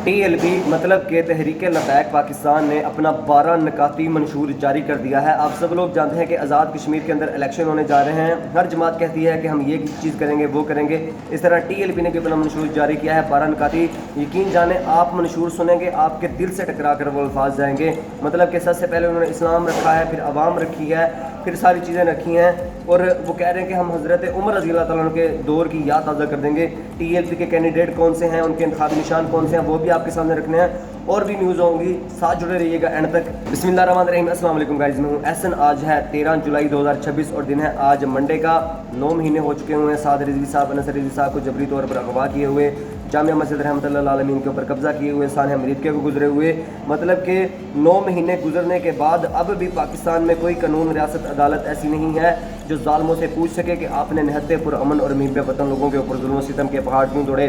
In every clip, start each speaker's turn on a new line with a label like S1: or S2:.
S1: TLP मतलब कि तहरीक लबैक पाकिस्तान ने अपना 12 नकाती मंशूर जारी कर दिया है। आप सब लोग जानते हैं कि आज़ाद कश्मीर के अंदर इलेक्शन होने जा रहे हैं। हर जमात कहती है कि हम ये चीज़ करेंगे वो करेंगे। इस तरह TLP ने भी अपना मंशूर जारी किया है 12 नकाती। यकीन जाने आप मंशूर सुनेंगे आपके दिल से टकरा कर वो अल्फाज जाएंगे। मतलब कि सबसे पहले उन्होंने इस्लाम रखा है, फिर अवाम रखी है, फिर सारी चीज़ें रखी हैं और वो कह रहे हैं कि हम हज़रत उमर रज़ी अल्लाह तआला के दौर की याद ताज़ा कर देंगे। TLP के कैंडिडेट कौन से हैं, उनके इंतखाबी निशान कौन से हैं, वो भी आपके सामने रखने हैं। और भी न्यूज़ होंगी, साथ जुड़े रहिएगा एंड तक। बिस्मिल्लाहिर्रहमानिर्रहीम, अस्सलाम वालेकुम गाइस, मैं हूँ एहसन। आज है 13 जुलाई 2026 और दिन है आज मंडे का। 9 महीने हो चुके हुए हैं साद रिजवी साहब, अनसर रिजवी साहब को जबरी तौर पर अगवा किए हुए, जामिया मस्जिद रहमतुल्लाह लिल आलमीन के ऊपर कब्ज़ा किए हुए, सानह अमरीका को गुजरे हुए। मतलब कि 9 महीने गुजरने के बाद अब भी पाकिस्तान में कोई कानून, रियासत, अदालत ऐसी नहीं है जो ज़ालिमों से पूछ सके कि आपने निहत्ते पुरअमन और मुहिब वतन लोगों के ऊपर जुल्म सितम के पहाड़ क्यों तोड़े।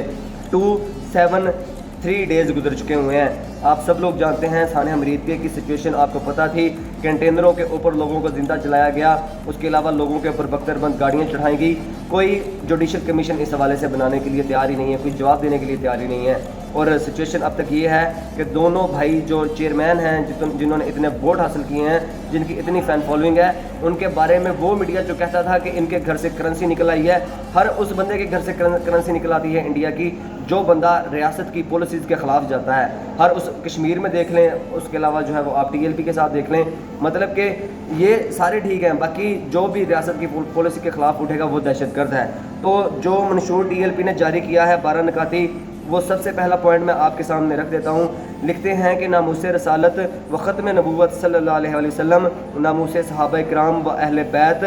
S1: 273 डेज़ गुजर चुके हुए हैं। आप सब लोग जानते हैं सानह अमरीका की सिचुएशन आपको पता थी। कंटेनरों के ऊपर लोगों को ज़िंदा जलाया गया, उसके अलावा लोगों के ऊपर बख्तरबंद गाड़ियाँ चढ़ाई गई। कोई जुडिशल कमीशन इस हवाले से बनाने के लिए तैयार ही नहीं है, कोई जवाब देने के लिए तैयार ही नहीं है। और सिचुएशन अब तक ये है कि दोनों भाई जो चेयरमैन हैं, जिन्होंने इतने वोट हासिल किए हैं, जिनकी इतनी फ़ैन फॉलोइंग है, उनके बारे में वो मीडिया जो कहता था कि इनके घर से करेंसी निकल आई है, हर उस बंदे के घर से करेंसी निकल आती है इंडिया की जो बंदा रियासत की पॉलिसीज़ के ख़िलाफ़ जाता है। हर उस कश्मीर में देख लें, उसके अलावा जो है वो आप TLP के साथ देख लें। मतलब कि ये सारे ठीक हैं, बाकी जो भी रियासत की पॉलिसी के ख़िलाफ़ उठेगा वो दहशतगर्द है। तो जो मंशूर TLP ने जारी किया है 12 नकाती, वो सबसे पहला पॉइंट मैं आपके सामने रख देता हूँ। लिखते हैं कि नामूसे रसालत व ख़त्म नबूवत सल्लल्लाहु अलैहि वसल्लम, नामूसे सहाबा इकराम व अहले बैत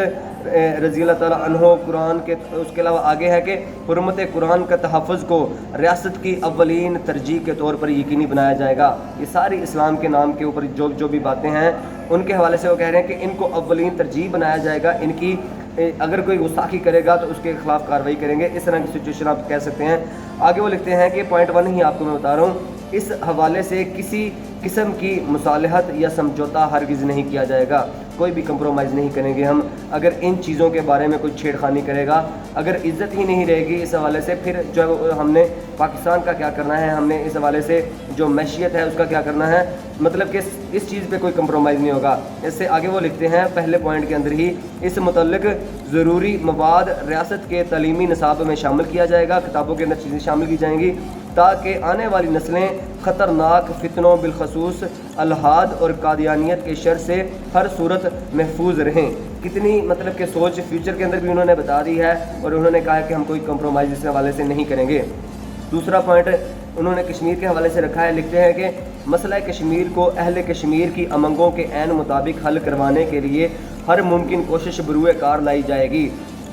S1: रज़ी अल्लाह तआला अन्हो कुरान के। उसके अलावा आगे है कि हुर्मत कुरान का तहफ़्फ़ुज़ को रियासत की अव्वलीन तरजीह के तौर पर यकीनी बनाया जाएगा। ये सारी इस्लाम के नाम के ऊपर जो भी बातें हैं उनके हवाले से वो कह रहे हैं कि इनको अव्वलीन तरजीह बनाया जाएगा। इनकी अगर कोई गुस्ताखी करेगा तो उसके खिलाफ कार्रवाई करेंगे। इस तरह की सिचुएशन आप कह सकते हैं। आगे वो लिखते हैं कि पॉइंट 1 ही आपको मैं बता रहा हूँ, इस हवाले से किसी किस्म की मुसालहत या समझौता हरगिज़ नहीं किया जाएगा। कोई भी कंप्रोमाइज़ नहीं करेंगे हम। अगर इन चीज़ों के बारे में कोई छेड़खानी करेगा, अगर इज़्ज़त ही नहीं रहेगी इस हवाले से, फिर जो हमने पाकिस्तान का क्या करना है, हमने इस हवाले से जो मैशियत है उसका क्या करना है। मतलब कि इस चीज़ पे कोई कंप्रोमाइज़ नहीं होगा। इससे आगे वो लिखते हैं पहले पॉइंट के अंदर ही, इस मुतल्लिक ज़रूरी मवाद रियासत के तालीमी निसाब में शामिल किया जाएगा, किताबों के अंदर चीज़ें शामिल की जाएंगी ताकि आने वाली नस्लें ख़तरनाक फितनों बिलखसूस अलहाद और कादियानियत के शर से हर सूरत महफूज रहें। कितनी मतलब कि सोच फ्यूचर के अंदर भी उन्होंने बता दी है और उन्होंने कहा है कि हम कोई कंप्रोमाइज़ इस हवाले से नहीं करेंगे। दूसरा पॉइंट उन्होंने कश्मीर के हवाले से रखा है। लिखते हैं कि मसला कश्मीर को अहले कश्मीर की अमंगों के ऐन मुताबिक हल करवाने के लिए हर मुमकिन कोशिश बरूए कार लाई जाएगी।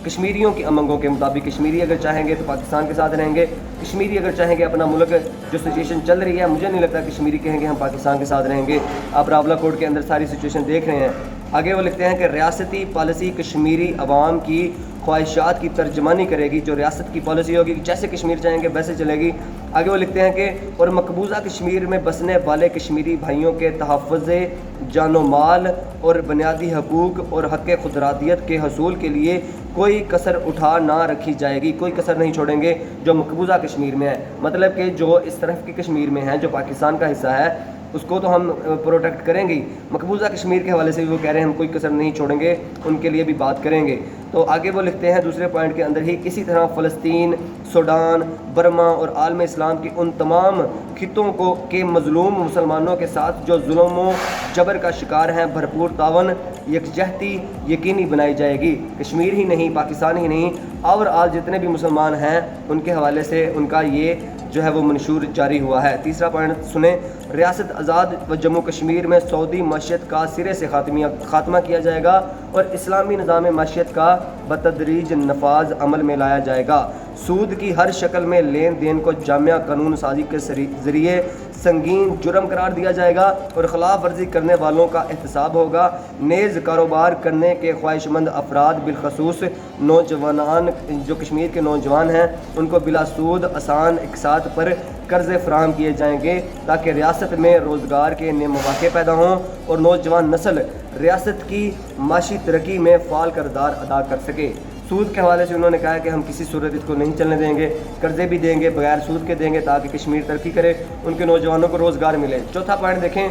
S1: कश्मीरियों की अमंगों के मुताबिक कश्मीरी अगर चाहेंगे तो पाकिस्तान के साथ रहेंगे, कश्मीरी अगर चाहेंगे अपना मुल्क जो सिचुएशन चल रही है, मुझे नहीं लगता कश्मीरी कहेंगे हम पाकिस्तान के साथ रहेंगे। आप रावलाकोट के अंदर सारी सिचुएशन देख रहे हैं। आगे वो लिखते हैं कि रियासती पॉलिसी कश्मीरी अवाम की ख्वाहिशात की तर्जमानी करेगी। जो रियासत की पॉलिसी होगी जैसे कश्मीर चाहेंगे वैसे चलेगी। आगे वो लिखते हैं कि और मकबूजा कश्मीर में बसने वाले कश्मीरी भाइयों के तहफ़्फ़ुज़ जानो माल और बुनियादी हकूक़ और हक़ खुदरातियत के हसूल के लिए कोई कसर उठा ना रखी जाएगी। कोई कसर नहीं छोड़ेंगे जो मकबूजा कश्मीर में है। मतलब कि जो इस तरफ की कश्मीर में है, जो पाकिस्तान का हिस्सा है, उसको तो हम प्रोटेक्ट करेंगे ही। मकबूजा कश्मीर के हवाले से भी वो कह रहे हैं हम कोई कसर नहीं छोड़ेंगे, उनके लिए भी बात करेंगे। तो आगे वो लिखते हैं दूसरे पॉइंट के अंदर ही, इसी तरह फ़लस्तीन, सूडान, बर्मा और आलम इस्लाम की उन तमाम खितों को के मज़लूम मुसलमानों के साथ जो जुल्म व जबर का शिकार हैं, भरपूर तावन यकजहती यकीनी बनाई जाएगी। कश्मीर ही नहीं, पाकिस्तान ही नहीं, ओवरऑल जितने भी मुसलमान हैं उनके हवाले से उनका ये जो है वो मंशूर जारी हुआ है। तीसरा पॉइंट सुने, रियासत आज़ाद व जम्मू कश्मीर में सऊदी माशियत का सिरे से खात्मा किया जाएगा और इस्लामी निज़ाम माशियत का बतदरीज नफाज अमल में लाया जाएगा। सूद की हर शक्ल में लेन देन को जामिया कानून साजी के ज़रिए संगीन जुर्म करार दिया जाएगा और ख़िलाफ़ वर्जी करने वालों का एहतसाब होगा। नेज़ कारोबार करने के ख्वाहिशमंद अफराद बिलखसूस नौजवान जो कश्मीर के नौजवान हैं उनको बिला सूद आसान इकसात पर कर्ज़े फराहम किए जाएंगे ताकि रियासत में रोज़गार के नए मौक़े पैदा हों और नौजवान नस्ल रियासत की माशी तरक्की में फ़ाल किरदार अदा कर सके। سود کے حوالے سے انہوں نے کہا کہ ہم کسی صورت اس کو نہیں چلنے دیں گے، قرضے بھی دیں گے، بغیر سود کے دیں گے تاکہ کشمیر ترقی کرے، ان کے نوجوانوں کو روزگار ملے۔ چوتھا پوائنٹ دیکھیں،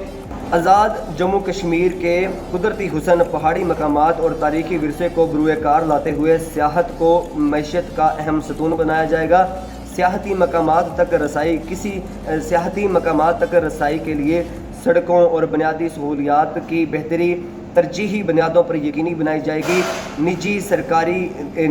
S1: آزاد جموں کشمیر کے قدرتی حسن، پہاڑی مقامات اور تاریخی ورثے کو بروئے کار لاتے ہوئے سیاحت کو معیشت کا اہم ستون بنایا جائے گا۔ سیاحتی مقامات تک رسائی کے لیے سڑکوں اور بنیادی سہولیات کی بہتری ترجیحی بنیادوں پر یقینی بنائی جائے گی۔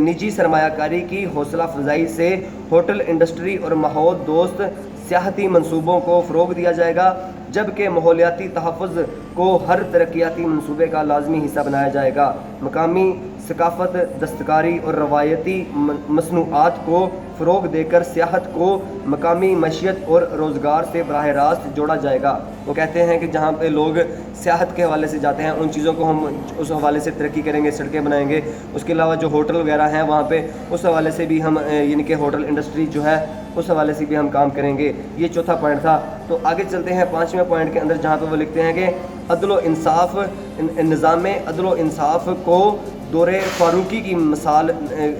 S1: نجی سرمایہ کاری کی حوصلہ افزائی سے ہوٹل انڈسٹری اور ماحول دوست سیاحتی منصوبوں کو فروغ دیا جائے گا، جبکہ ماحولیاتی تحفظ کو ہر ترقیاتی منصوبے کا لازمی حصہ بنایا جائے گا۔ مقامی ثقافت، دستکاری اور روایتی مصنوعات کو فروغ دے کر سیاحت کو مقامی معیشت اور روزگار سے براہ راست جوڑا جائے گا۔ وہ کہتے ہیں کہ جہاں پہ لوگ سیاحت کے حوالے سے جاتے ہیں ان چیزوں کو ہم اس حوالے سے ترقی کریں گے، سڑکیں بنائیں گے۔ اس کے علاوہ جو ہوٹل وغیرہ ہیں وہاں پہ اس حوالے سے بھی ہم یعنی کہ ہوٹل انڈسٹری جو ہے اس حوالے سے بھی ہم کام کریں گے۔ یہ چوتھا پوائنٹ تھا۔ تو آگے چلتے ہیں پانچویں پوائنٹ کے اندر، جہاں پہ وہ لکھتے ہیں کہ عدل و انصاف، نظام عدل و انصاف کو دور فاروقی کی مثال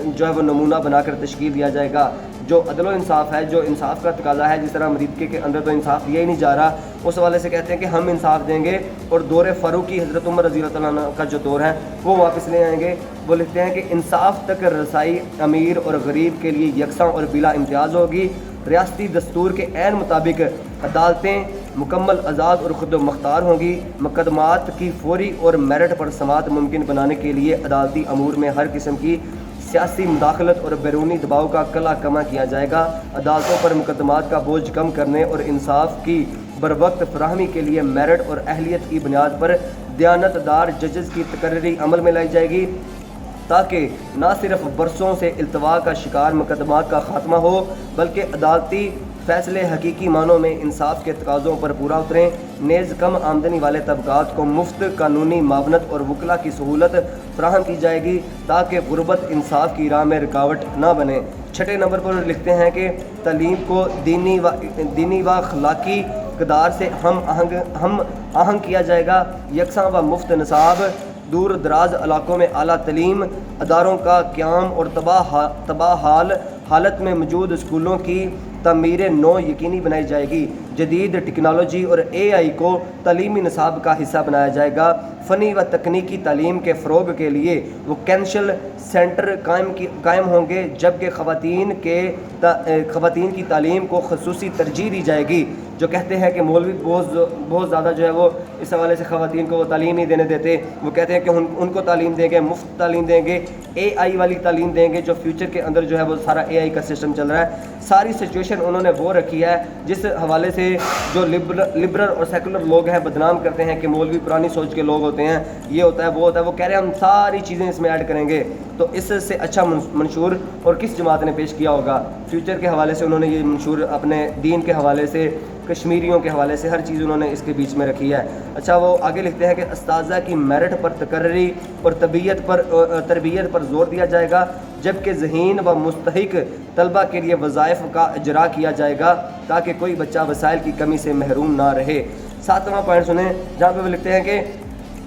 S1: جو ہے وہ نمونہ بنا کر تشکیل دیا جائے گا۔ جو عدل و انصاف ہے، جو انصاف کا تقاضا ہے، جس طرح امریکہ کے اندر تو انصاف دیا ہی نہیں جا رہا، اس حوالے سے کہتے ہیں کہ ہم انصاف دیں گے اور دور فاروقی حضرت عمر رضی اللہ عنہ کا جو دور ہے وہ واپس لے آئیں گے۔ وہ لکھتے ہیں کہ انصاف تک رسائی امیر اور غریب کے لیے یکساں اور بلا امتیاز ہوگی۔ ریاستی دستور کے عین مطابق عدالتیں مکمل آزاد اور خود مختار ہوں گی۔ مقدمات کی فوری اور میرٹ پر سماعت ممکن بنانے کے لیے عدالتی امور میں ہر قسم کی سیاسی مداخلت اور بیرونی دباؤ کا کلا کما کیا جائے گا۔ عدالتوں پر مقدمات کا بوجھ کم کرنے اور انصاف کی بروقت فراہمی کے لیے میرٹ اور اہلیت کی بنیاد پر دیانت دار ججز کی تقرری عمل میں لائی جائے گی، تاکہ نہ صرف برسوں سے التوا کا شکار مقدمات کا خاتمہ ہو بلکہ عدالتی فیصلے حقیقی معنوں میں انصاف کے تقاضوں پر پورا اتریں۔ نیز کم آمدنی والے طبقات کو مفت قانونی معاونت اور وکلا کی سہولت فراہم کی جائے گی تاکہ غربت انصاف کی راہ میں رکاوٹ نہ بنے۔ چھٹے نمبر پر لکھتے ہیں کہ تعلیم کو دینی و اخلاقی اقدار سے ہم آہنگ کیا جائے گا۔ یکساں و مفت نصاب، دور دراز علاقوں میں اعلیٰ تعلیم اداروں کا قیام اور تباہ حالت میں موجود اسکولوں کی تعمیر نو یقینی بنائی جائے گی۔ جدید ٹیکنالوجی اور AI کو تعلیمی نصاب کا حصہ بنایا جائے گا۔ فنی و تکنیکی تعلیم کے فروغ کے لیے ووکیشنل سینٹر قائم ہوں گے، جبکہ خواتین کی تعلیم کو خصوصی ترجیح دی جائے گی۔ جو کہتے ہیں کہ مولوی بہت زیادہ جو ہے وہ اس حوالے سے خواتین کو وہ تعلیم نہیں دینے دیتے، وہ کہتے ہیں کہ ان کو تعلیم دیں گے، مفت تعلیم دیں گے، AI والی تعلیم دیں گے، جو فیوچر کے اندر جو ہے وہ سارا AI کا سسٹم چل رہا ہے۔ ساری سچویشن انہوں نے وہ رکھی ہے جس حوالے سے جو لبرل اور سیکولر لوگ ہیں بدنام کرتے ہیں کہ مولوی پرانی سوچ کے لوگ ہوتے ہیں، یہ ہوتا ہے وہ ہوتا ہے، وہ کہہ رہے ہیں ہم ساری چیزیں اس میں ایڈ کریں گے۔ تو اس سے اچھا منشور اور کس جماعت نے پیش کیا ہوگا؟ فیوچر کے حوالے سے انہوں نے یہ منشور اپنے دین کے حوالے سے، کشمیریوں کے حوالے سے، ہر چیز انہوں نے اس کے بیچ میں رکھی ہے۔ اچھا، وہ آگے لکھتے ہیں کہ اساتذہ کی میرٹ پر تقرری اور تربیت پر زور دیا جائے گا، جبکہ ذہین و مستحق طلبہ کے لیے وظائف کا اجرا کیا جائے گا تاکہ کوئی بچہ وسائل کی کمی سے محروم نہ رہے۔ ساتواں پوائنٹ سنیں، جہاں پہ وہ لکھتے ہیں کہ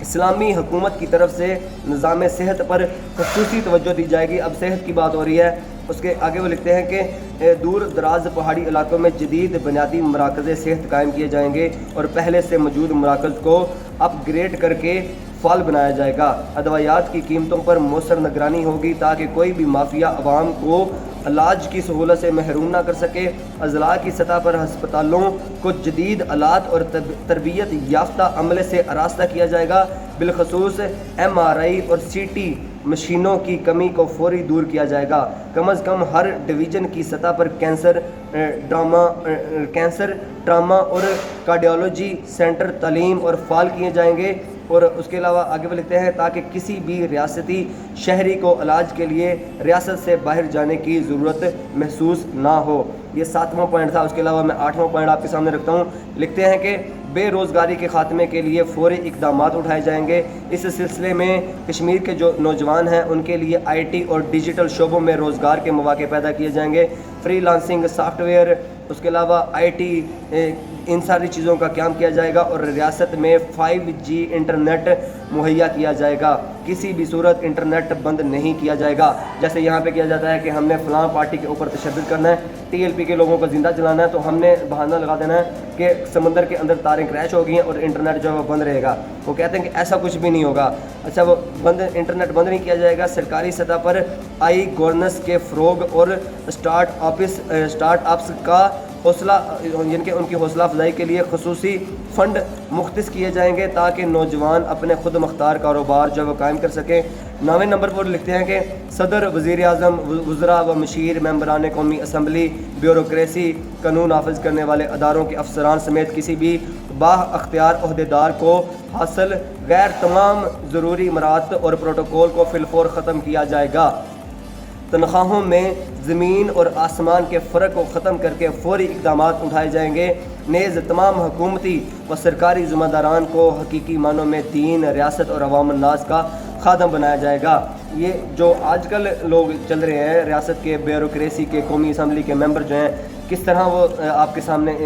S1: اسلامی حکومت کی طرف سے نظام صحت پر خصوصی توجہ دی جائے گی۔ اب صحت کی بات ہو رہی ہے، اس کے آگے وہ لکھتے ہیں کہ دور دراز پہاڑی علاقوں میں جدید بنیادی مراکز صحت قائم کیے جائیں گے اور پہلے سے موجود مراکز کو اپ گریڈ کر کے فعال بنایا جائے گا۔ ادویات کی قیمتوں پر مؤثر نگرانی ہوگی تاکہ کوئی بھی مافیا عوام کو علاج کی سہولت سے محروم نہ کر سکے۔ اضلاع کی سطح پر ہسپتالوں کو جدید آلات اور تربیت یافتہ عملے سے آراستہ کیا جائے گا، بالخصوص MRI اور CT مشینوں کی کمی کو فوری دور کیا جائے گا۔ کم از کم ہر ڈویژن کی سطح پر کینسر ٹراما اور کارڈیالوجی سینٹر تعلیم اور فعال کیے جائیں گے۔ اور اس کے علاوہ آگے وہ لکھتے ہیں تاکہ کسی بھی ریاستی شہری کو علاج کے لیے ریاست سے باہر جانے کی ضرورت محسوس نہ ہو۔ یہ 7واں پوائنٹ تھا۔ اس کے علاوہ میں 8واں پوائنٹ آپ کے سامنے رکھتا ہوں۔ لکھتے ہیں کہ بے روزگاری کے خاتمے کے لیے فوری اقدامات اٹھائے جائیں گے۔ اس سلسلے میں کشمیر کے جو نوجوان ہیں ان کے لیے IT اور ڈیجیٹل شعبوں میں روزگار کے مواقع پیدا کیے جائیں گے۔ فری لانسنگ، سافٹ ویئر، اس کے علاوہ IT इन सारी चीज़ों का क़याम किया जाएगा और रियासत में 5G इंटरनेट मुहैया किया जाएगा। किसी भी सूरत इंटरनेट बंद नहीं किया जाएगा। जैसे यहाँ पे किया जाता है कि हमने फ़लाँ पार्टी के ऊपर तशद्दुद करना है, TLP के लोगों को ज़िंदा जलाना है, तो हमने बहाना लगा देना है कि समंदर के अंदर तारें क्रैश हो गई हैं और इंटरनेट जो है वो बंद रहेगा। वो कहते हैं कि ऐसा कुछ भी नहीं होगा। अच्छा, वो इंटरनेट बंद नहीं किया जाएगा। सरकारी सतह पर आई गवर्नेंस के फ़रोग और स्टार्टअप्स का हौसला, यानी उनकी हौसला अफजाई के लिए खसूसी फ़ंड मुख्तस किए जाएंगे ताकि नौजवान अपने खुद मुख्तार कारोबार जो है वो कायम कर सकें। 9वें नंबर पर लिखते हैं कि सदर, वज़ीर आज़म, वज़रा व मशीर, मेंबरान कौमी असम्बली, ब्यूरोक्रेसी, कानून नाफिज करने वाले अदारों के अफसरान समेत किसी भी बाअख्तियार ओहदेदार को हासिल गैर तमाम ज़रूरी मराहत और प्रोटोकॉल को फिलफौर ख़त्म किया जाएगा। तनख्वाहों में ज़मीन और आसमान के फ़र्क को ख़त्म करके फौरी इक़दामात उठाए जाएंगे। नेज़ तमाम हुकूमती व सरकारी ज़िम्मेदारान को हकीकी मानों में दीन, रियासत और अवाम नास का खादम बनाया जाएगा। ये जो आजकल लोग चल रहे हैं रियासत के, ब्यूरोक्रेसी के, कौमी असम्बली के मेंबर जो हैं, किस तरह वो आपके सामने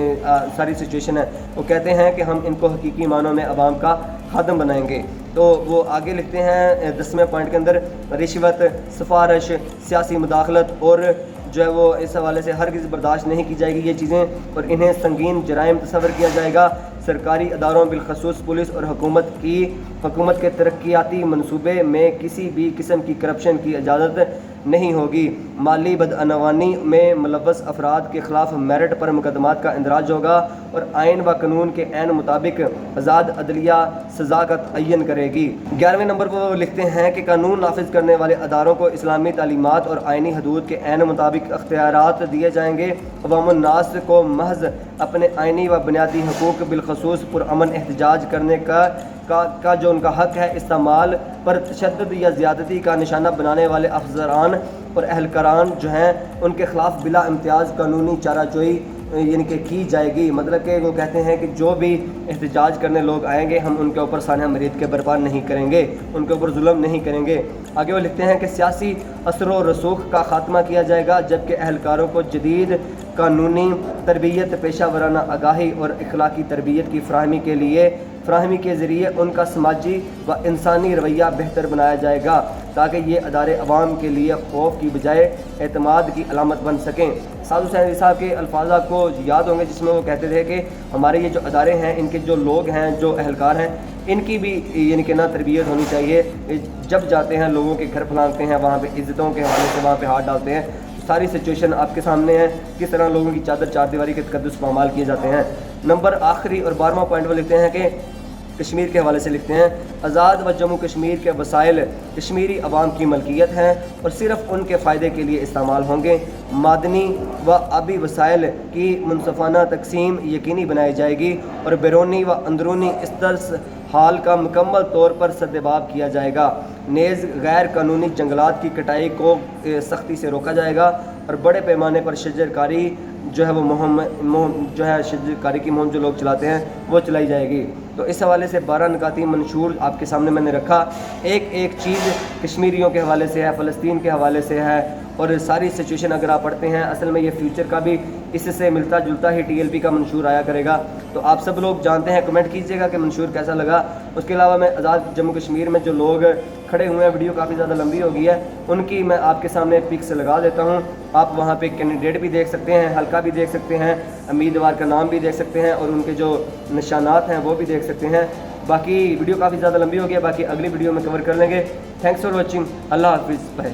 S1: सारी सिचुएशन है, वो कहते हैं कि हम इनको हकीकी मानों में अवाम का खादम बनाएंगे। तो वो आगे लिखते हैं 10वें पॉइंट के अंदर, रिश्वत, सिफारिश, सियासी मुदाखलत और जो है वो इस हवाले से हरगिज़ बर्दाश्त नहीं की जाएगी ये चीज़ें, और इन्हें संगीन जराइम तस्वर किया जाएगा। सरकारी अदारों बिलखसूस पुलिस और हुकूमत के तरक्याती मनसूबे में किसी भी किस्म की करप्शन की इजाज़त नहीं होगी। माली बदअनवानी में मुलव्वस अफराद के ख़िलाफ़ मेरिट पर मुकदमात का इंदराज होगा और आइन व कानून के ऐन मुताबिक आज़ाद अदलिया सज़ा का तयन करेगी। 11वें नंबर पर वो लिखते हैं कि कानून नाफिज करने वाले अदारों को इस्लामी तालीमात और आइनी हदूद के ऐन मुताबिक अख्तियारात दिए जाएंगे। अवामुन नास को महज अपने आइनी व बुनियादी हकूक़ बिलखसूस पुरअमन एहतजाज करने का जो उनका हक़ है, इस्तेमाल पर तशद्दुद या ज़्यादती का निशाना बनाने वाले अफसरान और अहलकारान जो हैं उनके ख़िलाफ़ बिला इम्तियाज़ कानूनी चाराजोई यानी कि की जाएगी। मतलब कि वो कहते हैं कि जो भी एहतजाज करने लोग आएंगे हम उनके ऊपर सानिया मरीद के बर्पा नहीं करेंगे, उनके ऊपर जुल्म नहीं करेंगे। आगे वो लिखते हैं कि सियासी असर व रसूख का ख़ात्मा किया जाएगा, जबकि अहलकारों को जदीद कानूनी तरबियत, पेशा वराना आगाही और इखलाकी तरबियत की फ़राहमी के ज़रिए उनका समाजी व इंसानी रवैया बेहतर बनाया जाएगा ताकि ये अदारे अवाम के लिए खौफ की बजाय एतमाद की अलामत बन सकें। साधु सैनी साहब के अल्फाज आपको याद होंगे जिसमें वो कहते थे कि हमारे ये जो अदारे हैं, इनके जो लोग हैं, जो अहलकार हैं, इनकी भी यानी कि ना तरबियत होनी चाहिए। जब जाते हैं लोगों के घर फलांगते हैं, वहाँ पे इज़्ज़तों के हवाले से वहाँ पे हाथ डालते हैं। सारी सिचुएशन आपके सामने है, किस तरह लोगों की चादर चारदीवारी के तकद्दुस पामाल किए जाते हैं। नंबर आखिरी और 12वां पॉइंट में लिखते हैं कि कश्मीर के हवाले से लिखते हैं, आज़ाद व जम्मू कश्मीर के वसाइल कश्मीरी अवाम की मलकियत हैं और सिर्फ़ उनके फ़ायदे के लिए इस्तेमाल होंगे। मादनी व आबी वसाइल की मुनसफ़ाना तकसीम यकीनी बनाई जाएगी और बैरूनी व अंदरूनी इस हाल का मुकम्मल तौर पर सद्देबाब किया जाएगा। नेज़ गैर कानूनी जंगलात की कटाई को सख्ती से रोका जाएगा और बड़े पैमाने पर शजरकारी जो है वो शजरकारी की मुहिम जो लोग चलाते हैं वो चलाई जाएगी। तो इस हवाले से 12 निकाती मंशूर आपके सामने मैंने रखा। एक चीज़ कश्मीरियों के हवाले से है, फ़लस्तीन के हवाले से है, और सारी सिचुएशन अगर आप पढ़ते हैं असल में ये फ्यूचर का भी इससे मिलता जुलता ही TLP का मंशूर आया करेगा। तो आप सब लोग जानते हैं, कमेंट कीजिएगा कि मंशूर कैसा लगा। उसके अलावा मैं आज़ाद जम्मू कश्मीर में जो लोग खड़े हुए हैं, वीडियो काफ़ी ज़्यादा लंबी हो गई है, उनकी मैं आपके सामने पिक्स लगा देता हूँ। आप वहाँ पे कैंडिडेट भी देख सकते हैं, हल्का भी देख सकते हैं, उम्मीदवार का नाम भी देख सकते हैं और उनके जो निशानात हैं वो भी देख सकते हैं। बाकी वीडियो काफ़ी ज़्यादा लंबी हो गई है, बाकी अगली वीडियो में कवर कर लेंगे। Thanks for watching. अल्लाह हाफिज़। बाय।